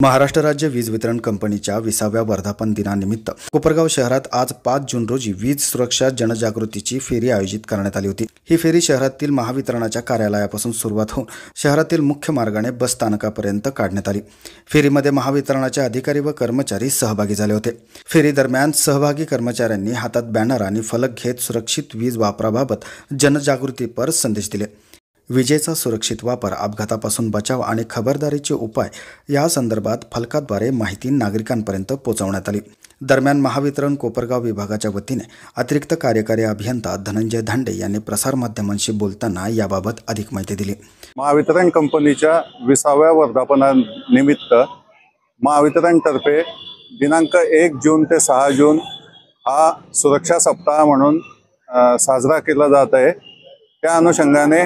महाराष्ट्र राज्य वीज वितरण कंपनीच्या 20व्या वर्धापन दिनानिमित्त कोपरगाव शहरात आज 5 जून रोजी वीज सुरक्षा जनजागृतीची फेरी आयोजित करण्यात आली होती। ही फेरी शहरातील महावितरणाच्या कार्यालयापासून सुरुवात होऊन शहरातील मुख्य मार्गाने बस स्थानकापर्यंत काढण्यात आली। फेरीमध्ये महावितरणाचे अधिकारी व कर्मचारी सहभागी झाले होते। फेरी दरम्यान सहभागी कर्मचाऱ्यांनी हातात बॅनर आणि फलक घेत सुरक्षित वीज वापराबाबत जनजागृतीपर संदेश दिले। विजेचा सुरक्षित वापर, अपघातापासून बचाव आणि खबरदारीचे उपाय या संदर्भात फलकाद्वारे माहिती नागरिकांपर्यंत पोहोचवण्यात आली। दरम्यान महावितरण कोपरगाव विभागाच्या वतीने अतिरिक्त कार्यकारी अभियंता धनंजय धांडे यांनी प्रसार माध्यमांशी बोलताना याबाबत अधिक माहिती दिली। महावितरण कंपनीच्या 20व्या वर्धापनानिमित्त महावितरणतर्फे दिनांक 1 जून ते 6 जून हा सुरक्षा सप्ताह म्हणून साजरा केला जात आहे। त्या अनुषंगाने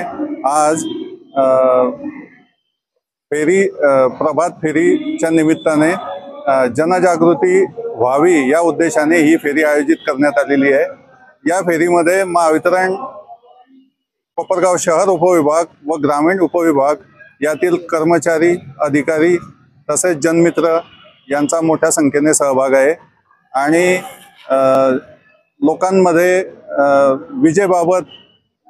आज प्रभात फेरीच्या निमित्ताने जनजागृती व्हावी या उद्देशाने ही फेरी आयोजित करण्यात आलेली आहे। या फेरीमध्ये महावितरण कोपरगाव शहर उपविभाग व ग्रामीण उपविभाग यातील कर्मचारी, अधिकारी तसेच जनमित्र यांचा मोठ्या संख्येने सहभाग आहे आणि लोकांमध्ये विजेबाबत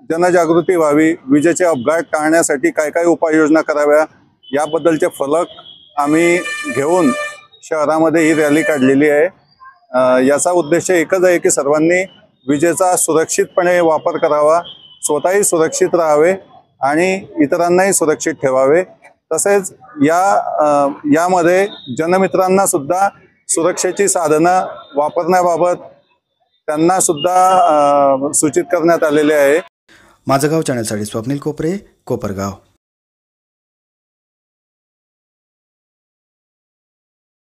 जनजागृती व्हावी, विजेचे अपघात टाळण्यासाठी काय काय उपाययोजना कराव्या याबद्दलचे फलक आम्ही घेऊन शहरामध्ये ही रॅली काढलेली आहे। याचा उद्देश एकच आहे की सर्वांनी विजेचा सुरक्षितपणे वापर करावा, स्वतःही सुरक्षित राहावे आणि इतरांनाही सुरक्षित ठेवावे। तसेच यामध्ये जनमित्रांना सुद्धा सुरक्षेची साधनं वापरण्याबाबत त्यांना सुद्धा सूचित करण्यात आलेले आहे। माझं गाव चॅनलसाठी स्वप्नील कोपरे, कोपरगाव।